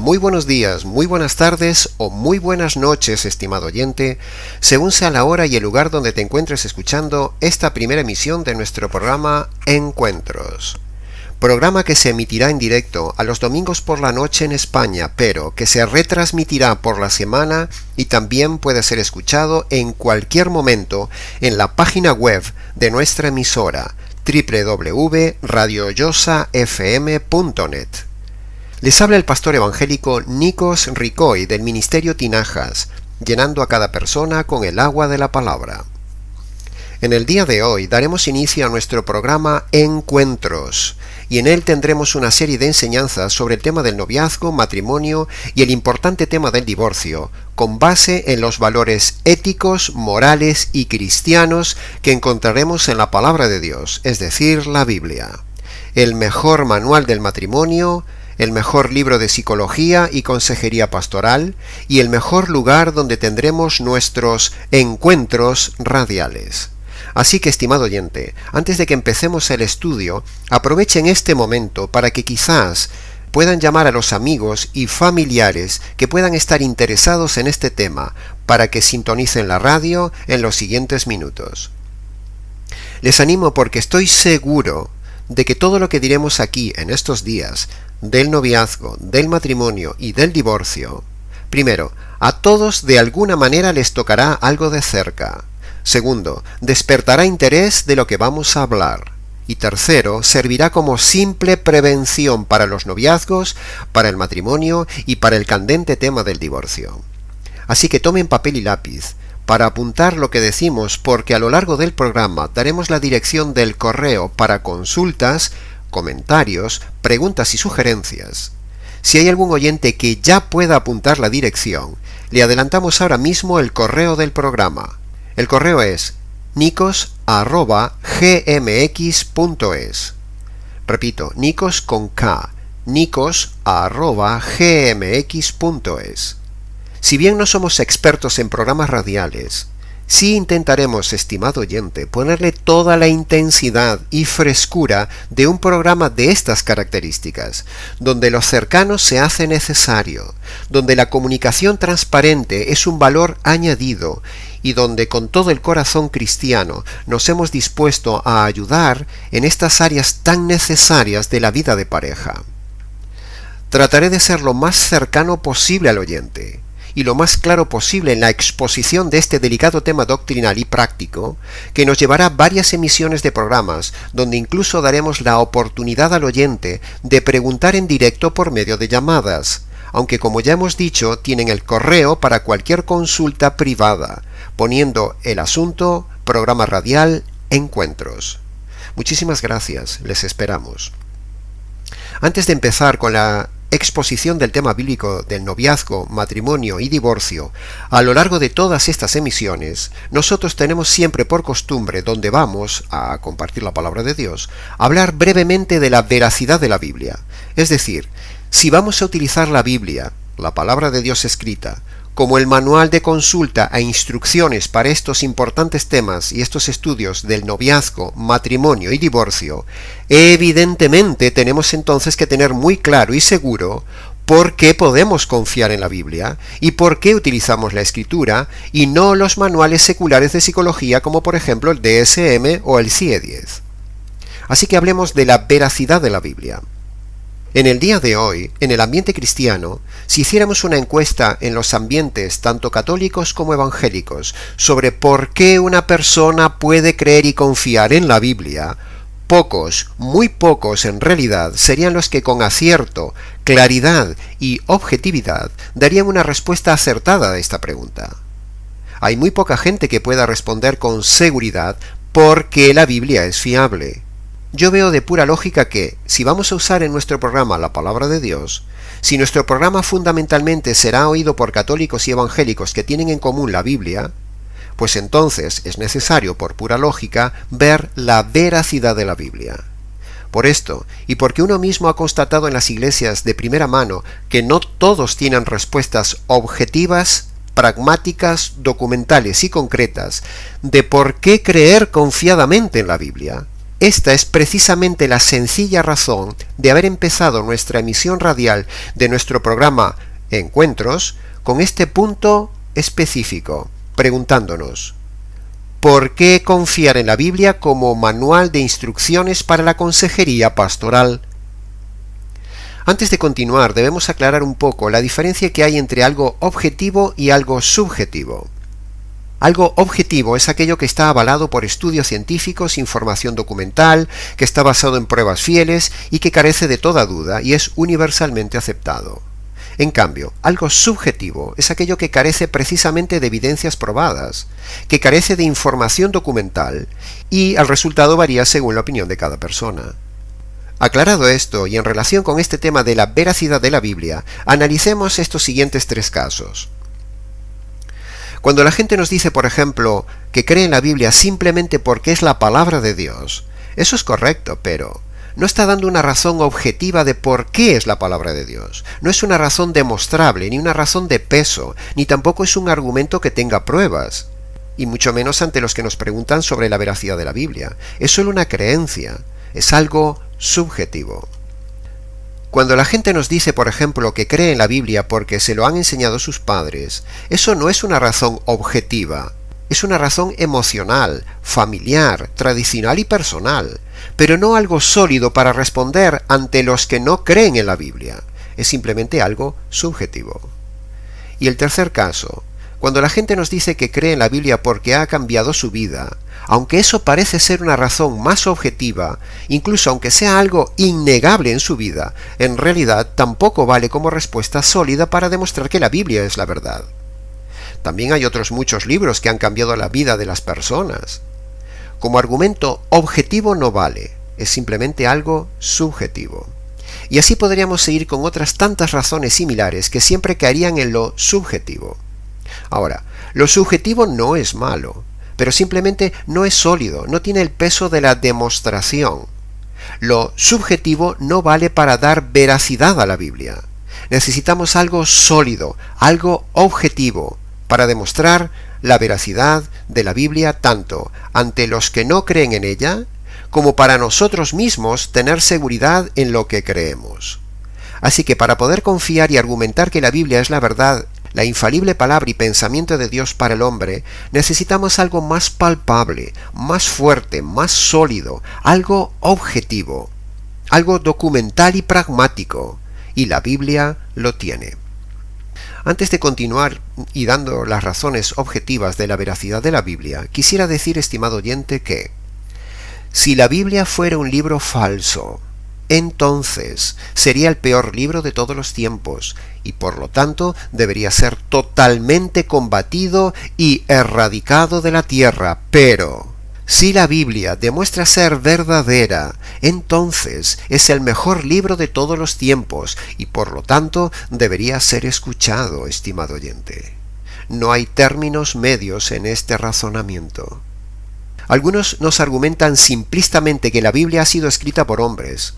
Muy buenos días, muy buenas tardes o muy buenas noches, estimado oyente, según sea la hora y el lugar donde te encuentres escuchando esta primera emisión de nuestro programa Encuentros. Programa que se emitirá en directo a los domingos por la noche en España, pero que se retransmitirá por la semana y también puede ser escuchado en cualquier momento en la página web de nuestra emisora www.radioyosafm.net. Les habla el pastor evangélico Nikos Ricoy del Ministerio Tinajas, llenando a cada persona con el agua de la palabra. En el día de hoy daremos inicio a nuestro programa Encuentros, y en él tendremos una serie de enseñanzas sobre el tema del noviazgo, matrimonio y el importante tema del divorcio, con base en los valores éticos, morales y cristianos que encontraremos en la palabra de Dios, es decir, la Biblia. El mejor manual del matrimonio, el mejor libro de psicología y consejería pastoral y el mejor lugar donde tendremos nuestros encuentros radiales. Así que, estimado oyente, antes de que empecemos el estudio, aprovechen este momento para que quizás puedan llamar a los amigos y familiares que puedan estar interesados en este tema para que sintonicen la radio en los siguientes minutos. Les animo porque estoy seguro de que todo lo que diremos aquí en estos días del noviazgo, del matrimonio y del divorcio, primero, a todos de alguna manera les tocará algo de cerca. Segundo, despertará interés de lo que vamos a hablar. Y tercero, servirá como simple prevención para los noviazgos, para el matrimonio y para el candente tema del divorcio. Así que tomen papel y lápiz para apuntar lo que decimos, porque a lo largo del programa daremos la dirección del correo para consultas, comentarios, preguntas y sugerencias. Si hay algún oyente que ya pueda apuntar la dirección, le adelantamos ahora mismo el correo del programa. El correo es nikos@gmx.es. Repito, Nikos con K, nikos@gmx.es. Si bien no somos expertos en programas radiales, sí intentaremos, estimado oyente, ponerle toda la intensidad y frescura de un programa de estas características, donde lo cercano se hace necesario, donde la comunicación transparente es un valor añadido y donde con todo el corazón cristiano nos hemos dispuesto a ayudar en estas áreas tan necesarias de la vida de pareja. Trataré de ser lo más cercano posible al oyente y lo más claro posible en la exposición de este delicado tema doctrinal y práctico, que nos llevará varias emisiones de programas, donde incluso daremos la oportunidad al oyente de preguntar en directo por medio de llamadas, aunque como ya hemos dicho, tienen el correo para cualquier consulta privada, poniendo el asunto programa radial Encuentros. Muchísimas gracias, les esperamos. Antes de empezar con la exposición del tema bíblico del noviazgo, matrimonio y divorcio, a lo largo de todas estas emisiones, nosotros tenemos siempre por costumbre, donde vamos a compartir la palabra de Dios, hablar brevemente de la veracidad de la Biblia. Es decir, si vamos a utilizar la Biblia, la palabra de Dios escrita, como el manual de consulta e instrucciones para estos importantes temas y estos estudios del noviazgo, matrimonio y divorcio, evidentemente tenemos entonces que tener muy claro y seguro por qué podemos confiar en la Biblia y por qué utilizamos la Escritura y no los manuales seculares de psicología como por ejemplo el DSM o el CIE-10. Así que hablemos de la veracidad de la Biblia. En el día de hoy, en el ambiente cristiano, si hiciéramos una encuesta en los ambientes tanto católicos como evangélicos sobre por qué una persona puede creer y confiar en la Biblia, pocos, muy pocos en realidad, serían los que con acierto, claridad y objetividad darían una respuesta acertada a esta pregunta. Hay muy poca gente que pueda responder con seguridad por qué la Biblia es fiable. Yo veo de pura lógica que, si vamos a usar en nuestro programa la palabra de Dios, si nuestro programa fundamentalmente será oído por católicos y evangélicos que tienen en común la Biblia, pues entonces es necesario, por pura lógica, ver la veracidad de la Biblia. Por esto, y porque uno mismo ha constatado en las iglesias de primera mano que no todos tienen respuestas objetivas, pragmáticas, documentales y concretas de por qué creer confiadamente en la Biblia, Esta es precisamente la sencilla razón de haber empezado nuestra emisión radial de nuestro programa Encuentros con este punto específico, preguntándonos: ¿por qué confiar en la Biblia como manual de instrucciones para la consejería pastoral? Antes de continuar, debemos aclarar un poco la diferencia que hay entre algo objetivo y algo subjetivo. Algo objetivo es aquello que está avalado por estudios científicos, información documental, que está basado en pruebas fieles y que carece de toda duda y es universalmente aceptado. En cambio, algo subjetivo es aquello que carece precisamente de evidencias probadas, que carece de información documental y el resultado varía según la opinión de cada persona. Aclarado esto y en relación con este tema de la veracidad de la Biblia, analicemos estos siguientes 3 casos. Cuando la gente nos dice, por ejemplo, que cree en la Biblia simplemente porque es la palabra de Dios, eso es correcto, pero no está dando una razón objetiva de por qué es la palabra de Dios. No es una razón demostrable, ni una razón de peso, ni tampoco es un argumento que tenga pruebas, y mucho menos ante los que nos preguntan sobre la veracidad de la Biblia. Es solo una creencia, es algo subjetivo. Cuando la gente nos dice, por ejemplo, que cree en la Biblia porque se lo han enseñado sus padres, eso no es una razón objetiva, es una razón emocional, familiar, tradicional y personal, pero no algo sólido para responder ante los que no creen en la Biblia, es simplemente algo subjetivo. Y el tercer caso, cuando la gente nos dice que cree en la Biblia porque ha cambiado su vida, aunque eso parece ser una razón más objetiva, incluso aunque sea algo innegable en su vida, en realidad tampoco vale como respuesta sólida para demostrar que la Biblia es la verdad. También hay otros muchos libros que han cambiado la vida de las personas. Como argumento objetivo no vale, es simplemente algo subjetivo. Y así podríamos seguir con otras tantas razones similares que siempre caerían en lo subjetivo. Ahora, lo subjetivo no es malo, pero simplemente no es sólido, no tiene el peso de la demostración. Lo subjetivo no vale para dar veracidad a la Biblia. Necesitamos algo sólido, algo objetivo, para demostrar la veracidad de la Biblia tanto ante los que no creen en ella, como para nosotros mismos tener seguridad en lo que creemos. Así que para poder confiar y argumentar que la Biblia es la verdad, la infalible palabra y pensamiento de Dios para el hombre, necesitamos algo más palpable, más fuerte, más sólido, algo objetivo, algo documental y pragmático, y la Biblia lo tiene. Antes de continuar y dando las razones objetivas de la veracidad de la Biblia, quisiera decir, estimado oyente, que si la Biblia fuera un libro falso, entonces sería el peor libro de todos los tiempos y por lo tanto debería ser totalmente combatido y erradicado de la tierra. Pero si la Biblia demuestra ser verdadera, entonces es el mejor libro de todos los tiempos y por lo tanto debería ser escuchado, estimado oyente. No hay términos medios en este razonamiento. Algunos nos argumentan simplistamente que la Biblia ha sido escrita por hombres.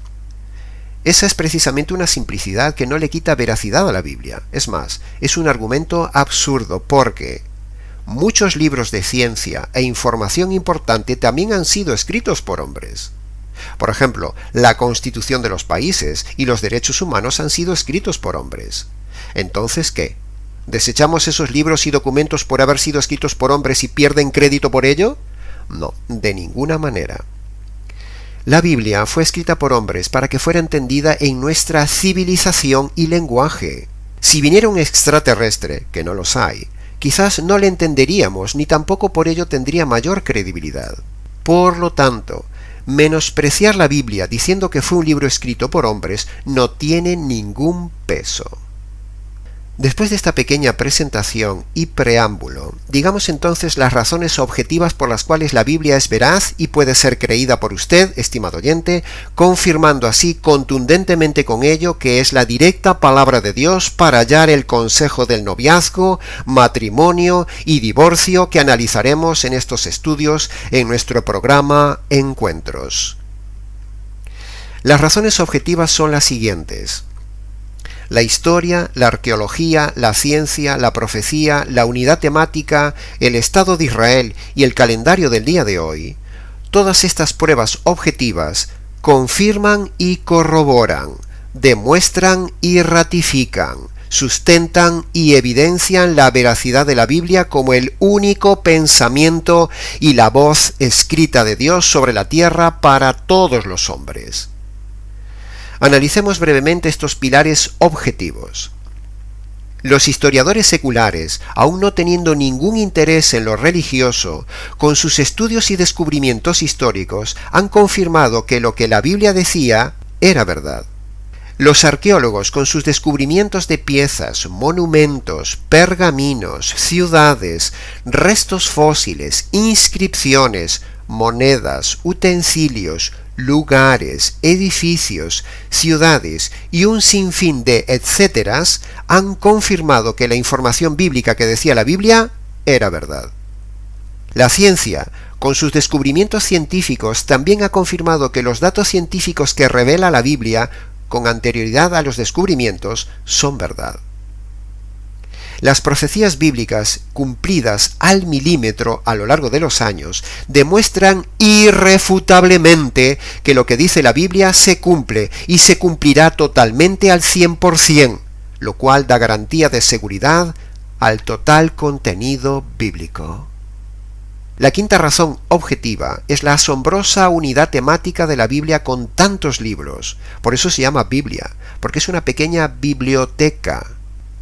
Esa es precisamente una simplicidad que no le quita veracidad a la Biblia. Es más, es un argumento absurdo porque muchos libros de ciencia e información importante también han sido escritos por hombres. Por ejemplo, la Constitución de los países y los derechos humanos han sido escritos por hombres. Entonces, ¿qué? ¿Desechamos esos libros y documentos por haber sido escritos por hombres y pierden crédito por ello? No, de ninguna manera. La Biblia fue escrita por hombres para que fuera entendida en nuestra civilización y lenguaje. Si viniera un extraterrestre, que no los hay, quizás no le entenderíamos ni tampoco por ello tendría mayor credibilidad. Por lo tanto, menospreciar la Biblia diciendo que fue un libro escrito por hombres no tiene ningún peso. Después de esta pequeña presentación y preámbulo, digamos entonces las razones objetivas por las cuales la Biblia es veraz y puede ser creída por usted, estimado oyente, confirmando así contundentemente con ello que es la directa palabra de Dios para hallar el consejo del noviazgo, matrimonio y divorcio que analizaremos en estos estudios en nuestro programa Encuentros. Las razones objetivas son las siguientes. La historia, la arqueología, la ciencia, la profecía, la unidad temática, el Estado de Israel y el calendario del día de hoy, Todas estas pruebas objetivas confirman y corroboran, demuestran y ratifican, sustentan y evidencian la veracidad de la Biblia como el único pensamiento y la voz escrita de Dios sobre la tierra para todos los hombres. Analicemos brevemente estos pilares objetivos. Los historiadores seculares, aun no teniendo ningún interés en lo religioso, con sus estudios y descubrimientos históricos, han confirmado que lo que la Biblia decía era verdad. Los arqueólogos, con sus descubrimientos de piezas, monumentos, pergaminos, ciudades, restos fósiles, inscripciones, monedas, utensilios, lugares, edificios, ciudades y un sinfín de etcéteras, han confirmado que la información bíblica que decía la Biblia era verdad. La ciencia, con sus descubrimientos científicos, también ha confirmado que los datos científicos que revela la Biblia con anterioridad a los descubrimientos son verdad. Las profecías bíblicas, cumplidas al milímetro a lo largo de los años, demuestran irrefutablemente que lo que dice la Biblia se cumple y se cumplirá totalmente al 100%, lo cual da garantía de seguridad al total contenido bíblico. La quinta razón objetiva es la asombrosa unidad temática de la Biblia con tantos libros. Por eso se llama Biblia, porque es una pequeña biblioteca.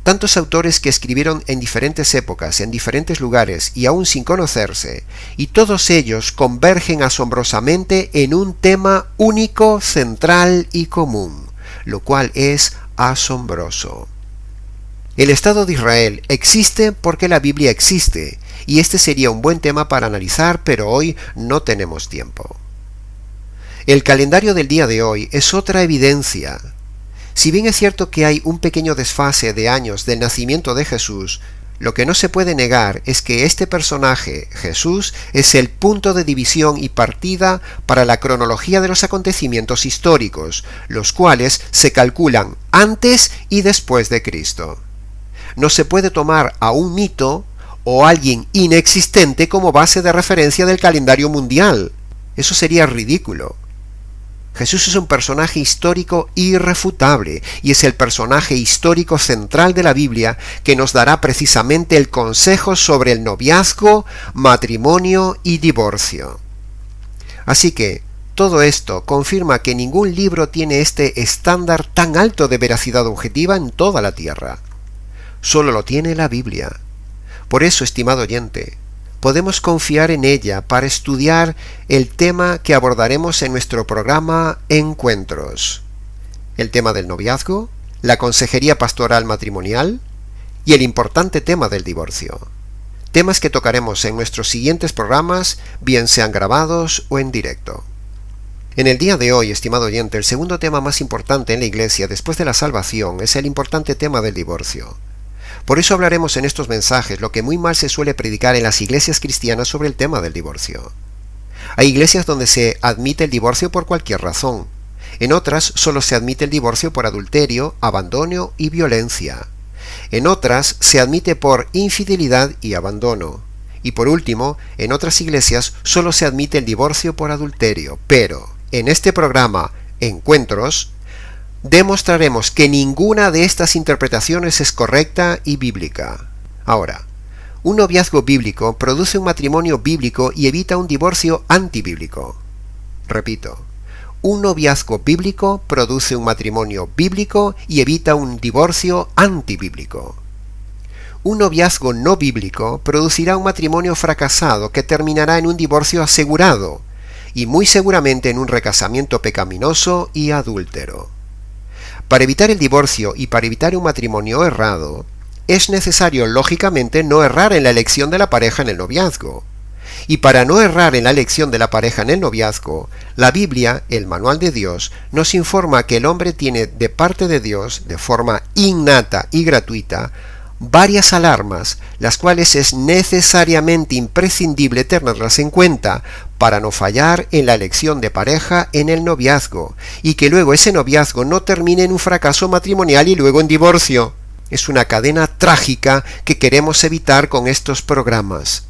Tantos autores que escribieron en diferentes épocas, en diferentes lugares y aún sin conocerse, y todos ellos convergen asombrosamente en un tema único, central y común, lo cual es asombroso. El Estado de Israel existe porque la Biblia existe, y este sería un buen tema para analizar, pero hoy no tenemos tiempo. El calendario del día de hoy es otra evidencia. Si bien es cierto que hay un pequeño desfase de años del nacimiento de Jesús, lo que no se puede negar es que este personaje, Jesús, es el punto de división y partida para la cronología de los acontecimientos históricos, los cuales se calculan antes y después de Cristo. No se puede tomar a un mito o alguien inexistente como base de referencia del calendario mundial. Eso sería ridículo. Jesús es un personaje histórico irrefutable y es el personaje histórico central de la Biblia que nos dará precisamente el consejo sobre el noviazgo, matrimonio y divorcio. Así que todo esto confirma que ningún libro tiene este estándar tan alto de veracidad objetiva en toda la tierra. Solo lo tiene la Biblia. Por eso, estimado oyente, podemos confiar en ella para estudiar el tema que abordaremos en nuestro programa Encuentros. El tema del noviazgo, la consejería pastoral matrimonial y el importante tema del divorcio. Temas que tocaremos en nuestros siguientes programas, bien sean grabados o en directo. En el día de hoy, estimado oyente, el segundo tema más importante en la Iglesia después de la salvación es el importante tema del divorcio. Por eso hablaremos en estos mensajes lo que muy mal se suele predicar en las iglesias cristianas sobre el tema del divorcio. Hay iglesias donde se admite el divorcio por cualquier razón. En otras solo se admite el divorcio por adulterio, abandono y violencia. En otras se admite por infidelidad y abandono. Y por último, en otras iglesias solo se admite el divorcio por adulterio. Pero en este programa, Encuentros, demostraremos que ninguna de estas interpretaciones es correcta y bíblica. Ahora, un noviazgo bíblico produce un matrimonio bíblico y evita un divorcio antibíblico. Repito, un noviazgo bíblico produce un matrimonio bíblico y evita un divorcio antibíblico. Un noviazgo no bíblico producirá un matrimonio fracasado que terminará en un divorcio asegurado y muy seguramente en un recasamiento pecaminoso y adúltero. Para evitar el divorcio y para evitar un matrimonio errado, es necesario lógicamente no errar en la elección de la pareja en el noviazgo. Y para no errar en la elección de la pareja en el noviazgo, la Biblia, el manual de Dios, nos informa que el hombre tiene de parte de Dios, de forma innata y gratuita, varias alarmas, las cuales es necesariamente imprescindible tenerlas en cuenta para no fallar en la elección de pareja en el noviazgo, y que luego ese noviazgo no termine en un fracaso matrimonial y luego en divorcio. Es una cadena trágica que queremos evitar con estos programas.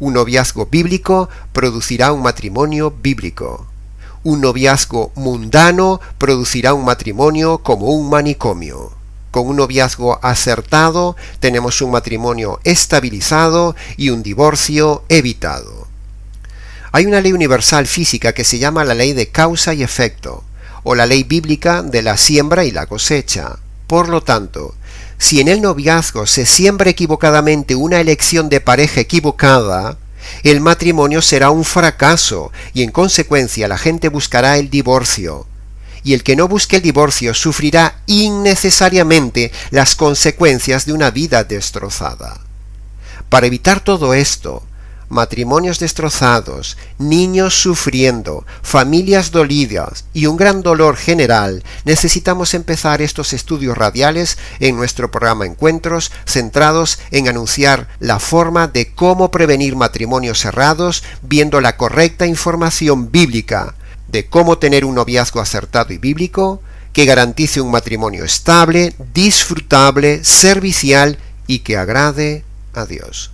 Un noviazgo bíblico producirá un matrimonio bíblico. Un noviazgo mundano producirá un matrimonio como un manicomio. Con un noviazgo acertado tenemos un matrimonio estabilizado y un divorcio evitado. Hay una ley universal física que se llama la ley de causa y efecto, o la ley bíblica de la siembra y la cosecha. Por lo tanto, si en el noviazgo se siembra equivocadamente una elección de pareja equivocada, el matrimonio será un fracaso y en consecuencia la gente buscará el divorcio. Y el que no busque el divorcio sufrirá innecesariamente las consecuencias de una vida destrozada. Para evitar todo esto, matrimonios destrozados, niños sufriendo, familias dolidas y un gran dolor general, necesitamos empezar estos estudios radiales en nuestro programa Encuentros, centrados en anunciar la forma de cómo prevenir matrimonios cerrados, viendo la correcta información bíblica de cómo tener un noviazgo acertado y bíblico que garantice un matrimonio estable, disfrutable, servicial y que agrade a Dios.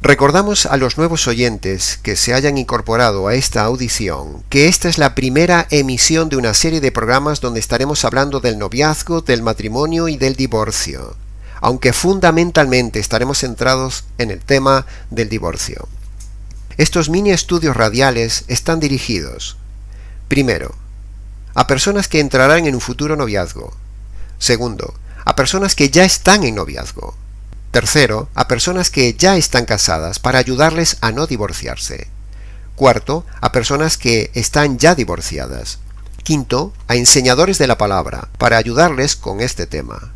Recordamos a los nuevos oyentes que se hayan incorporado a esta audición que esta es la primera emisión de una serie de programas donde estaremos hablando del noviazgo, del matrimonio y del divorcio, aunque fundamentalmente estaremos centrados en el tema del divorcio. Estos mini estudios radiales están dirigidos, primero, a personas que entrarán en un futuro noviazgo. Segundo, a personas que ya están en noviazgo. Tercero, a personas que ya están casadas para ayudarles a no divorciarse. Cuarto, a personas que están ya divorciadas. Quinto, a enseñadores de la palabra para ayudarles con este tema.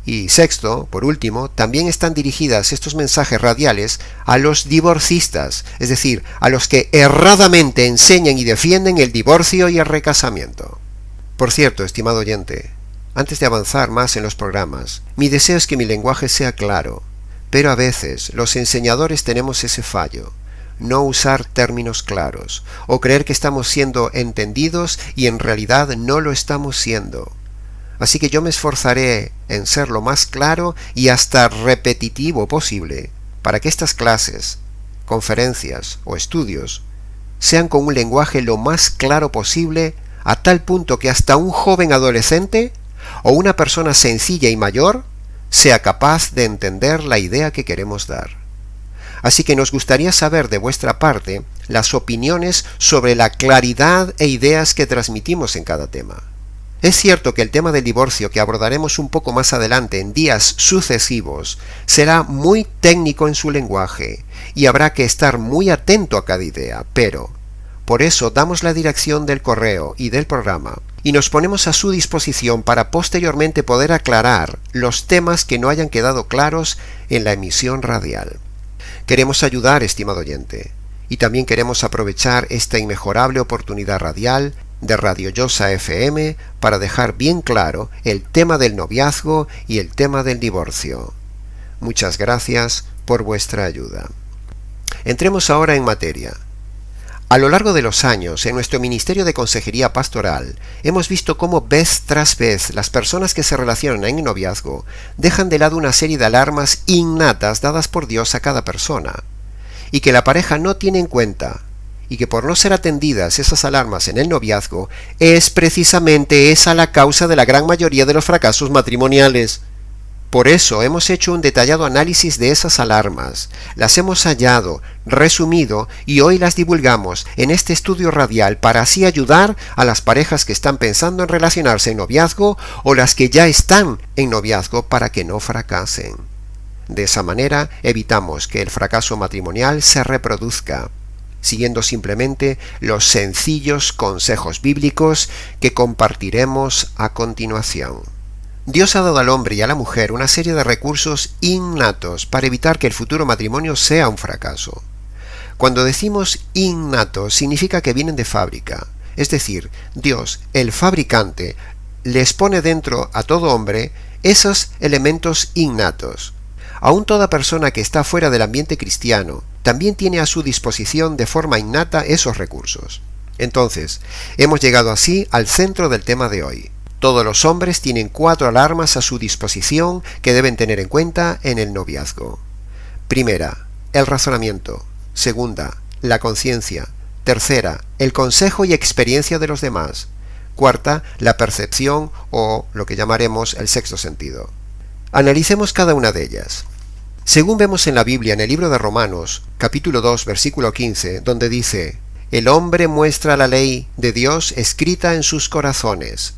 Y sexto, por último, también están dirigidas estos mensajes radiales a los divorcistas, es decir, a los que erradamente enseñan y defienden el divorcio y el recasamiento. Por cierto, estimado oyente, antes de avanzar más en los programas, mi deseo es que mi lenguaje sea claro, pero a veces los enseñadores tenemos ese fallo, no usar términos claros, o creer que estamos siendo entendidos y en realidad no lo estamos siendo. Así que yo me esforzaré en ser lo más claro y hasta repetitivo posible, para que estas clases, conferencias o estudios sean con un lenguaje lo más claro posible, a tal punto que hasta un joven adolescente o una persona sencilla y mayor sea capaz de entender la idea que queremos dar. Así que nos gustaría saber de vuestra parte las opiniones sobre la claridad e ideas que transmitimos en cada tema. Es cierto que el tema del divorcio, que abordaremos un poco más adelante en días sucesivos, será muy técnico en su lenguaje y habrá que estar muy atento a cada idea, pero por eso damos la dirección del correo y del programa y nos ponemos a su disposición para posteriormente poder aclarar los temas que no hayan quedado claros en la emisión radial. Queremos ayudar, estimado oyente, y también queremos aprovechar esta inmejorable oportunidad radial de Radio Llosa FM para dejar bien claro el tema del noviazgo y el tema del divorcio. Muchas gracias por vuestra ayuda. Entremos ahora en materia. A lo largo de los años, en nuestro Ministerio de Consejería Pastoral, hemos visto cómo vez tras vez las personas que se relacionan en noviazgo dejan de lado una serie de alarmas innatas dadas por Dios a cada persona, y que la pareja no tiene en cuenta, y que por no ser atendidas esas alarmas en el noviazgo, es precisamente esa la causa de la gran mayoría de los fracasos matrimoniales. Por eso hemos hecho un detallado análisis de esas alarmas, las hemos hallado, resumido y hoy las divulgamos en este estudio radial para así ayudar a las parejas que están pensando en relacionarse en noviazgo o las que ya están en noviazgo para que no fracasen. De esa manera evitamos que el fracaso matrimonial se reproduzca, siguiendo simplemente los sencillos consejos bíblicos que compartiremos a continuación. Dios ha dado al hombre y a la mujer una serie de recursos innatos para evitar que el futuro matrimonio sea un fracaso. Cuando decimos innatos significa que vienen de fábrica, es decir, Dios, el fabricante, les pone dentro a todo hombre esos elementos innatos. Aún toda persona que está fuera del ambiente cristiano también tiene a su disposición de forma innata esos recursos. Entonces, hemos llegado así al centro del tema de hoy. Todos los hombres tienen 4 alarmas a su disposición que deben tener en cuenta en el noviazgo. Primera, el razonamiento. Segunda, la conciencia. Tercera, el consejo y experiencia de los demás. Cuarta, la percepción o lo que llamaremos el sexto sentido. Analicemos cada una de ellas. Según vemos en la Biblia, en el libro de Romanos, capítulo 2, versículo 15, donde dice: el hombre muestra la ley de Dios escrita en sus corazones,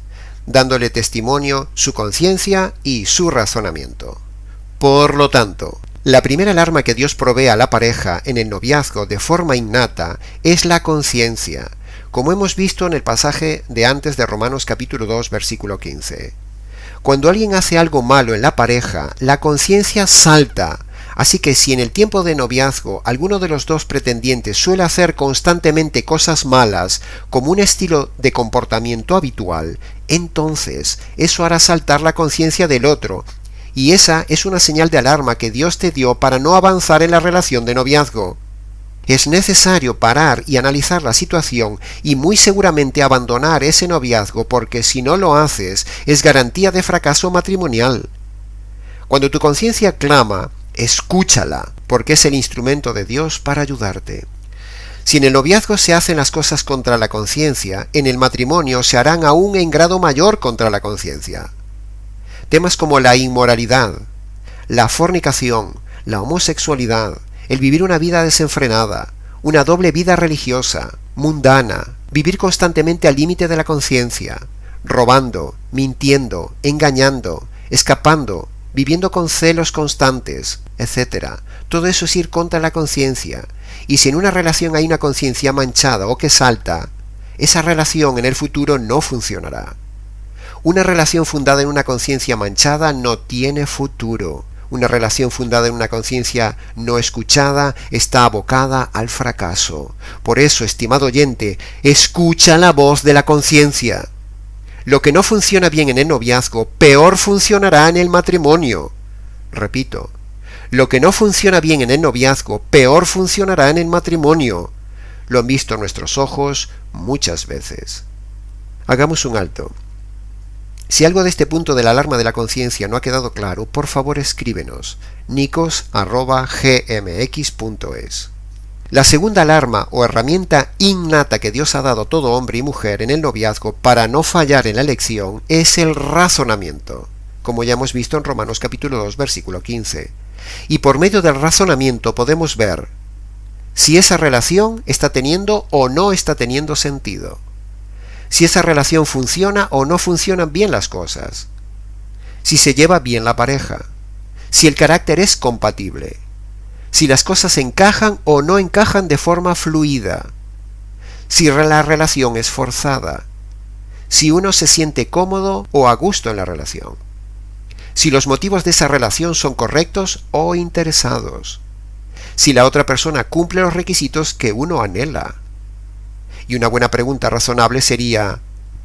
dándole testimonio su conciencia y su razonamiento. Por lo tanto, la primera alarma que Dios provee a la pareja en el noviazgo de forma innata es la conciencia, como hemos visto en el pasaje de antes de Romanos capítulo 2, versículo 15. Cuando alguien hace algo malo en la pareja, la conciencia salta. Así que si en el tiempo de noviazgo alguno de los dos pretendientes suele hacer constantemente cosas malas como un estilo de comportamiento habitual, entonces eso hará saltar la conciencia del otro, y esa es una señal de alarma que Dios te dio para no avanzar en la relación de noviazgo. Es necesario parar y analizar la situación y muy seguramente abandonar ese noviazgo, porque si no lo haces es garantía de fracaso matrimonial. Cuando tu conciencia clama, escúchala, porque es el instrumento de Dios para ayudarte. Si en el noviazgo se hacen las cosas contra la conciencia, en el matrimonio se harán aún en grado mayor contra la conciencia. Temas como la inmoralidad, la fornicación, la homosexualidad, el vivir una vida desenfrenada, una doble vida religiosa, mundana, vivir constantemente al límite de la conciencia, robando, mintiendo, engañando, escapando, viviendo con celos constantes, etc. Todo eso es ir contra la conciencia. Y si en una relación hay una conciencia manchada o que salta, esa relación en el futuro no funcionará. Una relación fundada en una conciencia manchada no tiene futuro. Una relación fundada en una conciencia no escuchada está abocada al fracaso. Por eso, estimado oyente, escucha la voz de la conciencia. Lo que no funciona bien en el noviazgo, peor funcionará en el matrimonio. Repito, lo que no funciona bien en el noviazgo, peor funcionará en el matrimonio. Lo han visto nuestros ojos muchas veces. Hagamos un alto. Si algo de este punto de la alarma de la conciencia no ha quedado claro, por favor escríbenos, nicos@gmx.es. La segunda alarma o herramienta innata que Dios ha dado a todo hombre y mujer en el noviazgo para no fallar en la elección es el razonamiento, como ya hemos visto en Romanos capítulo 2, versículo 15. Y por medio del razonamiento podemos ver si esa relación está teniendo o no está teniendo sentido, si esa relación funciona o no funcionan bien las cosas, si se lleva bien la pareja, si el carácter es compatible, si las cosas encajan o no encajan de forma fluida, si la relación es forzada, si uno se siente cómodo o a gusto en la relación, si los motivos de esa relación son correctos o interesados, si la otra persona cumple los requisitos que uno anhela. Y una buena pregunta razonable sería: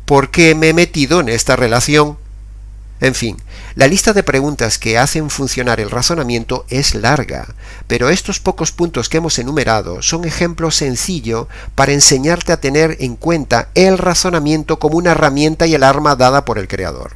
¿por qué me he metido en esta relación? En fin, la lista de preguntas que hacen funcionar el razonamiento es larga, pero estos pocos puntos que hemos enumerado son ejemplo sencillo para enseñarte a tener en cuenta el razonamiento como una herramienta y el arma dada por el Creador.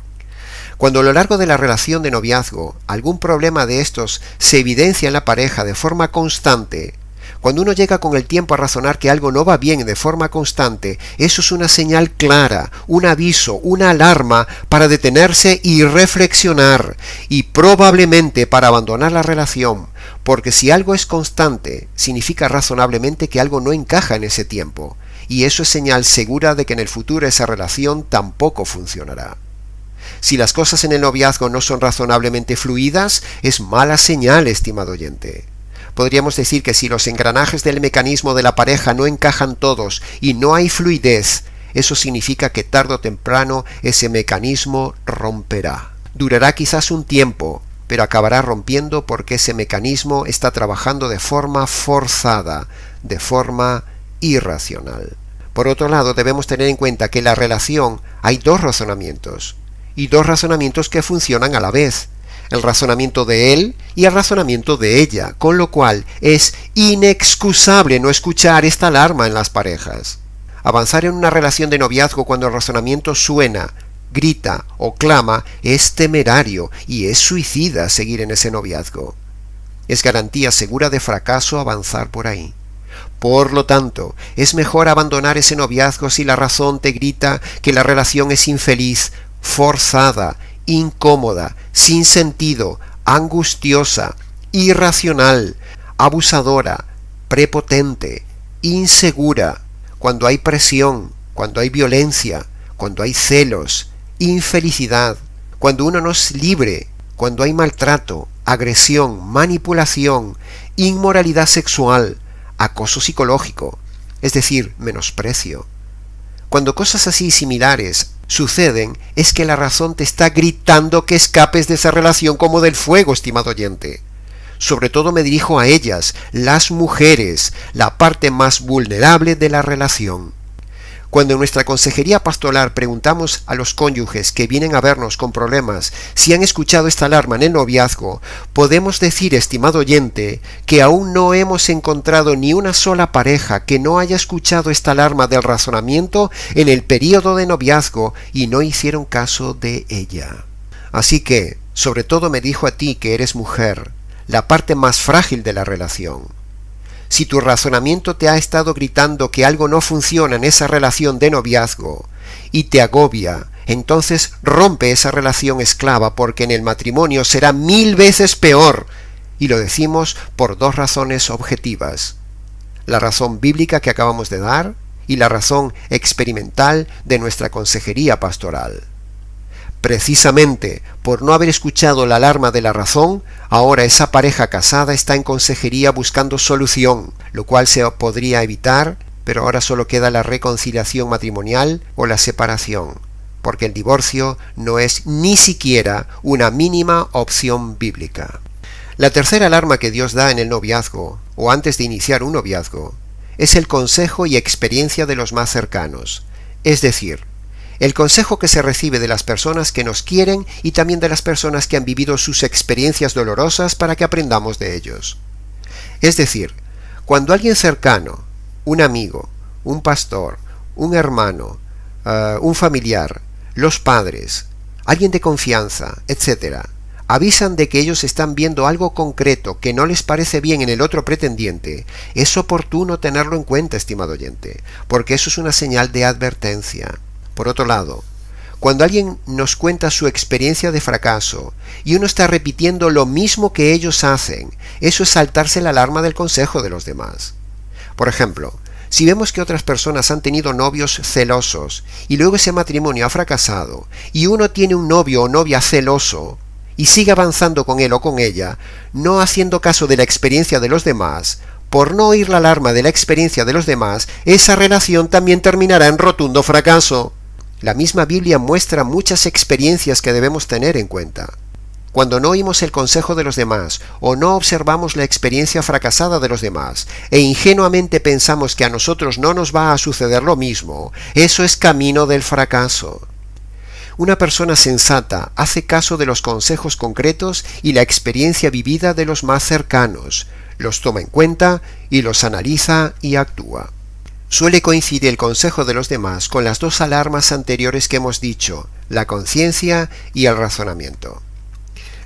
Cuando a lo largo de la relación de noviazgo algún problema de estos se evidencia en la pareja de forma constante, cuando uno llega con el tiempo a razonar que algo no va bien de forma constante, eso es una señal clara, un aviso, una alarma para detenerse y reflexionar, y probablemente para abandonar la relación, porque si algo es constante, significa razonablemente que algo no encaja en ese tiempo, y eso es señal segura de que en el futuro esa relación tampoco funcionará. Si las cosas en el noviazgo no son razonablemente fluidas, es mala señal, estimado oyente. Podríamos decir que si los engranajes del mecanismo de la pareja no encajan todos y no hay fluidez, eso significa que tarde o temprano ese mecanismo romperá. Durará quizás un tiempo, pero acabará rompiendo porque ese mecanismo está trabajando de forma forzada, de forma irracional. Por otro lado, debemos tener en cuenta que en la relación hay dos razonamientos, y dos razonamientos que funcionan a la vez: el razonamiento de él y el razonamiento de ella, con lo cual es inexcusable no escuchar esta alarma en las parejas. Avanzar en una relación de noviazgo cuando el razonamiento suena, grita o clama es temerario y es suicida seguir en ese noviazgo. Es garantía segura de fracaso avanzar por ahí. Por lo tanto, es mejor abandonar ese noviazgo si la razón te grita que la relación es infeliz, forzada, incómoda, sin sentido, angustiosa, irracional, abusadora, prepotente, insegura, cuando hay presión, cuando hay violencia, cuando hay celos, infelicidad, cuando uno no es libre, cuando hay maltrato, agresión, manipulación, inmoralidad sexual, acoso psicológico, es decir, menosprecio. Cuando cosas así similares suceden, es que la razón te está gritando que escapes de esa relación como del fuego, estimado oyente. Sobre todo me dirijo a ellas, las mujeres, la parte más vulnerable de la relación. Cuando en nuestra consejería pastoral preguntamos a los cónyuges que vienen a vernos con problemas si han escuchado esta alarma en el noviazgo, podemos decir, estimado oyente, que aún no hemos encontrado ni una sola pareja que no haya escuchado esta alarma del razonamiento en el período de noviazgo y no hicieron caso de ella. Así que, sobre todo me dijo a ti que eres mujer, la parte más frágil de la relación. Si tu razonamiento te ha estado gritando que algo no funciona en esa relación de noviazgo y te agobia, entonces rompe esa relación esclava porque en el matrimonio será 1000 veces peor. Y lo decimos por dos razones objetivas. La razón bíblica que acabamos de dar y la razón experimental de nuestra consejería pastoral. Precisamente por no haber escuchado la alarma de la razón, ahora esa pareja casada está en consejería buscando solución, lo cual se podría evitar, pero ahora solo queda la reconciliación matrimonial o la separación, porque el divorcio no es ni siquiera una mínima opción bíblica. La tercera alarma que Dios da en el noviazgo, o antes de iniciar un noviazgo, es el consejo y experiencia de los más cercanos, es decir, el consejo que se recibe de las personas que nos quieren y también de las personas que han vivido sus experiencias dolorosas para que aprendamos de ellos. Es decir, cuando alguien cercano, un amigo, un pastor, un hermano, un familiar, los padres, alguien de confianza, etc., avisan de que ellos están viendo algo concreto que no les parece bien en el otro pretendiente, es oportuno tenerlo en cuenta, estimado oyente, porque eso es una señal de advertencia. Por otro lado, cuando alguien nos cuenta su experiencia de fracaso y uno está repitiendo lo mismo que ellos hacen, eso es saltarse la alarma del consejo de los demás. Por ejemplo, si vemos que otras personas han tenido novios celosos y luego ese matrimonio ha fracasado y uno tiene un novio o novia celoso y sigue avanzando con él o con ella, no haciendo caso de la experiencia de los demás, por no oír la alarma de la experiencia de los demás, esa relación también terminará en rotundo fracaso. La misma Biblia muestra muchas experiencias que debemos tener en cuenta. Cuando no oímos el consejo de los demás o no observamos la experiencia fracasada de los demás e ingenuamente pensamos que a nosotros no nos va a suceder lo mismo, eso es camino del fracaso. Una persona sensata hace caso de los consejos concretos y la experiencia vivida de los más cercanos, los toma en cuenta y los analiza y actúa. Suele coincidir el consejo de los demás con las dos alarmas anteriores que hemos dicho, la conciencia y el razonamiento.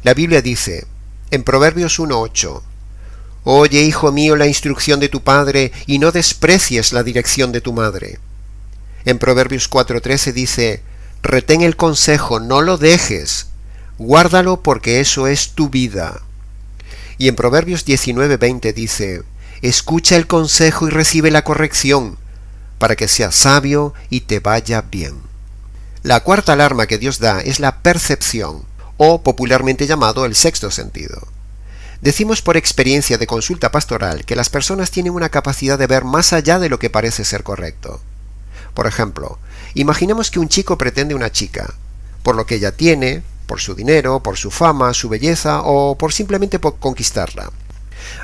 La Biblia dice, en Proverbios 1:8, «Oye, hijo mío, la instrucción de tu padre, y no desprecies la dirección de tu madre». En Proverbios 4:13 dice, «Retén el consejo, no lo dejes, guárdalo porque eso es tu vida». Y en Proverbios 19:20 dice, «Escucha el consejo y recibe la corrección, para que seas sabio y te vaya bien». La cuarta alarma que Dios da es la percepción, o popularmente llamado el sexto sentido. Decimos por experiencia de consulta pastoral que las personas tienen una capacidad de ver más allá de lo que parece ser correcto. Por ejemplo, imaginemos que un chico pretende una chica, por lo que ella tiene, por su dinero, por su fama, su belleza o por simplemente por conquistarla.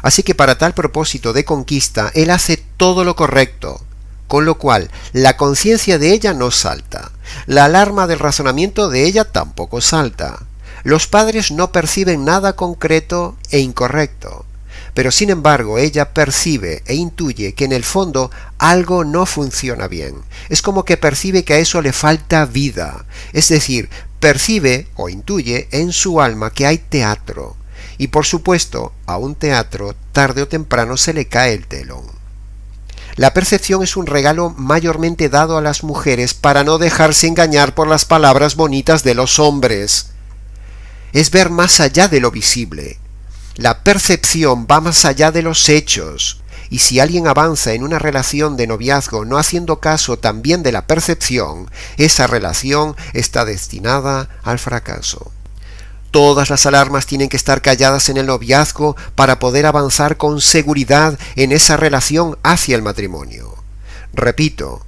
Así que para tal propósito de conquista, él hace todo lo correcto, con lo cual la conciencia de ella no salta, la alarma del razonamiento de ella tampoco salta. Los padres no perciben nada concreto e incorrecto, pero sin embargo ella percibe e intuye que en el fondo algo no funciona bien. Es como que percibe que a eso le falta vida, es decir, percibe o intuye en su alma que hay teatro, Y por supuesto, a un teatro tarde o temprano se le cae el telón. La percepción es un regalo mayormente dado a las mujeres para no dejarse engañar por las palabras bonitas de los hombres. Es ver más allá de lo visible. La percepción va más allá de los hechos. Y si alguien avanza en una relación de noviazgo no haciendo caso también de la percepción, esa relación está destinada al fracaso. Todas las alarmas tienen que estar calladas en el noviazgo para poder avanzar con seguridad en esa relación hacia el matrimonio. Repito,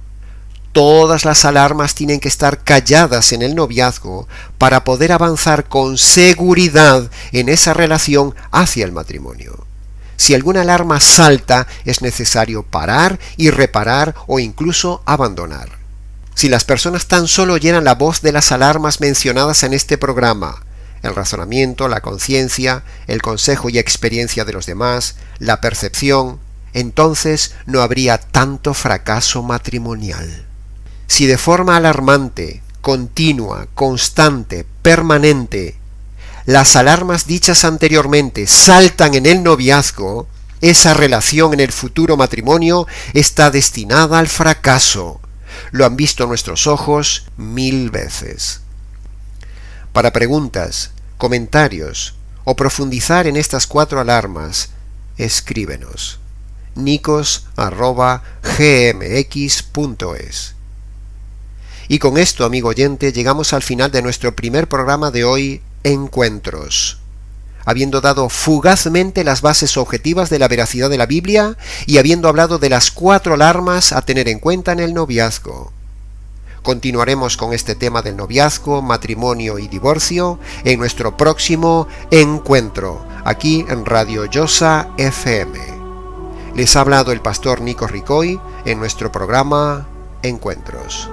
todas las alarmas tienen que estar calladas en el noviazgo para poder avanzar con seguridad en esa relación hacia el matrimonio. Si alguna alarma salta, es necesario parar y reparar o incluso abandonar. Si las personas tan solo llenan la voz de las alarmas mencionadas en este programa, el razonamiento, la conciencia, el consejo y experiencia de los demás, la percepción, entonces no habría tanto fracaso matrimonial. Si de forma alarmante, continua, constante, permanente, las alarmas dichas anteriormente saltan en el noviazgo, esa relación en el futuro matrimonio está destinada al fracaso. Lo han visto nuestros ojos 1000 veces. Para preguntas, comentarios o profundizar en estas 4 alarmas, escríbenos nicos@gmx.es. Y con esto, amigo oyente, llegamos al final de nuestro primer programa de hoy, Encuentros. Habiendo dado fugazmente las bases objetivas de la veracidad de la Biblia y habiendo hablado de las 4 alarmas a tener en cuenta en el noviazgo. Continuaremos con este tema del noviazgo, matrimonio y divorcio en nuestro próximo encuentro, aquí en Radio Llosa FM. Les ha hablado el pastor Nico Ricoy en nuestro programa Encuentros.